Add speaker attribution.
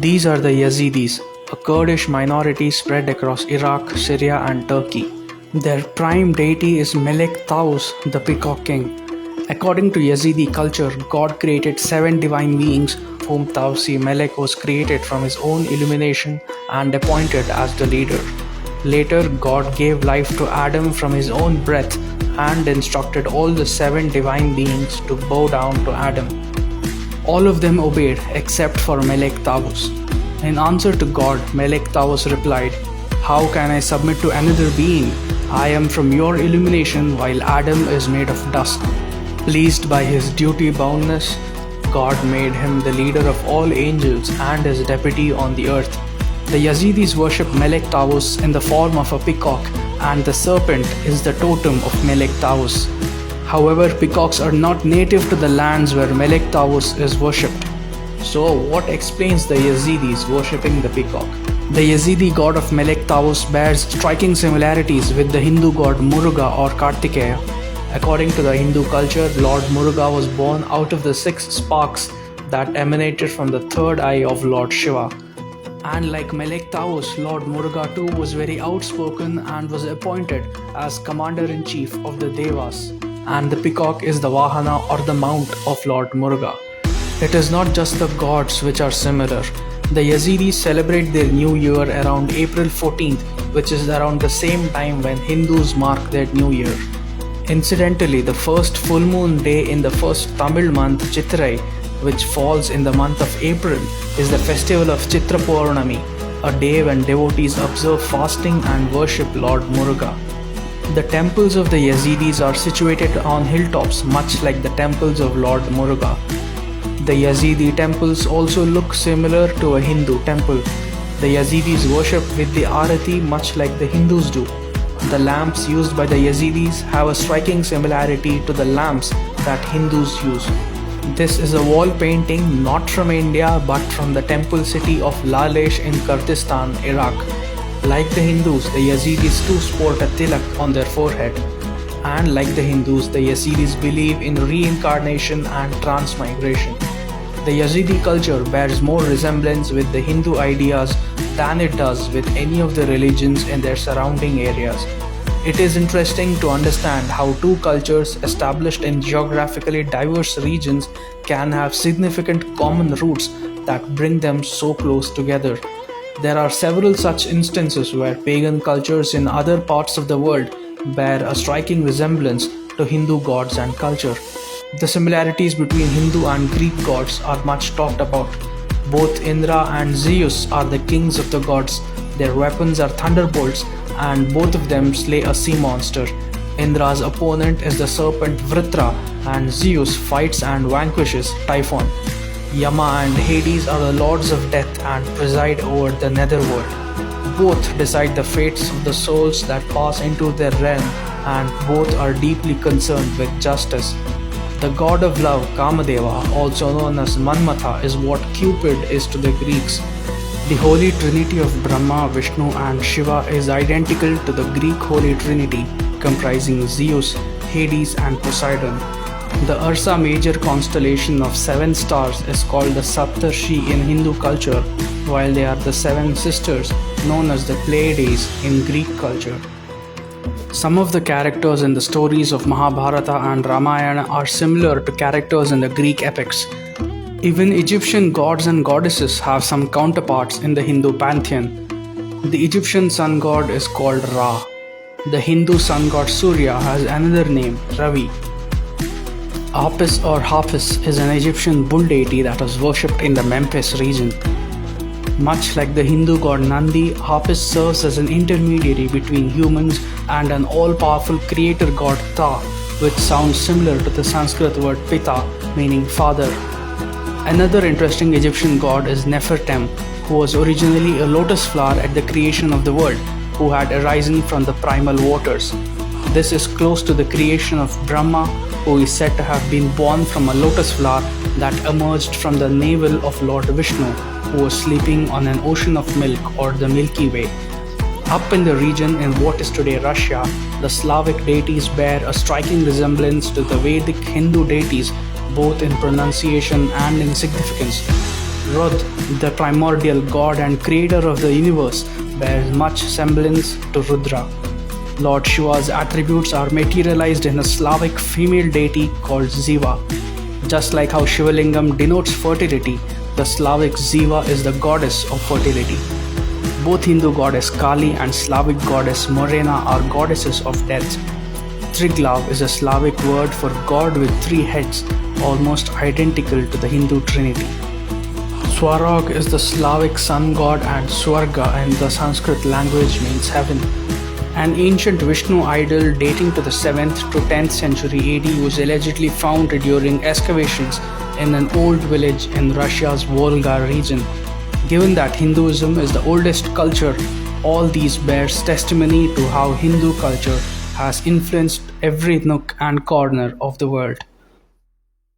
Speaker 1: These are the Yazidis, a Kurdish minority spread across Iraq, Syria, and Turkey. Their prime deity is Melek Taus, the Peacock King. According to Yazidi culture, God created 7 divine beings, whom Tausi Melek was created from his own illumination and appointed as the leader. Later, God gave life to Adam from his own breath and instructed all the 7 divine beings to bow down to Adam. All of them obeyed except for Melek Taus. In answer to God, Melek Taus replied, "How can I submit to another being? I am from your illumination while Adam is made of dust." Pleased by his duty boundness, God made him the leader of all angels and his deputy on the earth. The Yazidis worship Melek Taus in the form of a peacock, and the serpent is the totem of Melek Taus. However, peacocks are not native to the lands where Melek Taus is worshipped. So, what explains the Yazidis worshipping the peacock? The Yazidi god of Melek Taus bears striking similarities with the Hindu god Muruga or Kartikeya. According to the Hindu culture, Lord Muruga was born out of the 6 sparks that emanated from the third eye of Lord Shiva. And like Melek Taus, Lord Muruga too was very outspoken and was appointed as commander-in-chief of the Devas. And the peacock is the Vahana or the mount of Lord Muruga. It is not just the gods which are similar. The Yazidis celebrate their new year around April 14th, which is around the same time when Hindus mark their new year. Incidentally, the first full moon day in the first Tamil month, Chitrai, which falls in the month of April, is the festival of Chitra Purnami, a day when devotees observe fasting and worship Lord Muruga. The temples of the Yazidis are situated on hilltops, much like the temples of Lord Muruga. The Yazidi temples also look similar to a Hindu temple. The Yazidis worship with the Arati much like the Hindus do. The lamps used by the Yazidis have a striking similarity to the lamps that Hindus use. This is a wall painting not from India but from the temple city of Lalesh in Kurdistan, Iraq. Like the Hindus, the Yazidis too sport a tilak on their forehead. And like the Hindus, the Yazidis believe in reincarnation and transmigration. The Yazidi culture bears more resemblance with the Hindu ideas than it does with any of the religions in their surrounding areas. It is interesting to understand how two cultures established in geographically diverse regions can have significant common roots that bring them so close together. There are several such instances where pagan cultures in other parts of the world bear a striking resemblance to Hindu gods and culture. The similarities between Hindu and Greek gods are much talked about. Both Indra and Zeus are the kings of the gods. Their weapons are thunderbolts, and both of them slay a sea monster. Indra's opponent is the serpent Vritra, and Zeus fights and vanquishes Typhon. Yama and Hades are the lords of death and preside over the netherworld. Both decide the fates of the souls that pass into their realm, and both are deeply concerned with justice. The god of love, Kamadeva, also known as Manmatha, is what Cupid is to the Greeks. The Holy Trinity of Brahma, Vishnu and Shiva is identical to the Greek Holy Trinity, comprising Zeus, Hades and Poseidon. The Ursa Major constellation of 7 stars is called the Saptarshi in Hindu culture, while they are the 7 sisters known as the Pleiades in Greek culture. Some of the characters in the stories of Mahabharata and Ramayana are similar to characters in the Greek epics. Even Egyptian gods and goddesses have some counterparts in the Hindu pantheon. The Egyptian sun god is called Ra. The Hindu sun god Surya has another name, Ravi. Apis or Hafiz is an Egyptian bull deity that was worshipped in the Memphis region. Much like the Hindu god Nandi, Hafiz serves as an intermediary between humans and an all-powerful creator god Ta, which sounds similar to the Sanskrit word Pita, meaning father. Another interesting Egyptian god is Nefertem, who was originally a lotus flower at the creation of the world, who had arisen from the primal waters. This is close to the creation of Brahma, who is said to have been born from a lotus flower that emerged from the navel of Lord Vishnu, who was sleeping on an ocean of milk or the Milky Way. Up in the region in what is today Russia, the Slavic deities bear a striking resemblance to the Vedic Hindu deities, both in pronunciation and in significance. Rud, the primordial god and creator of the universe, bears much semblance to Rudra. Lord Shiva's attributes are materialized in a Slavic female deity called Ziva. Just like how Shivalingam denotes fertility, the Slavic Ziva is the goddess of fertility. Both Hindu goddess Kali and Slavic goddess Morena are goddesses of death. Triglav is a Slavic word for god with three heads, almost identical to the Hindu trinity. Swarog is the Slavic sun god, and Swarga in the Sanskrit language means heaven. An ancient Vishnu idol dating to the 7th to 10th century AD was allegedly found during excavations in an old village in Russia's Volga region. Given that Hinduism is the oldest culture, all these bears testimony to how Hindu culture has influenced every nook and corner of the world.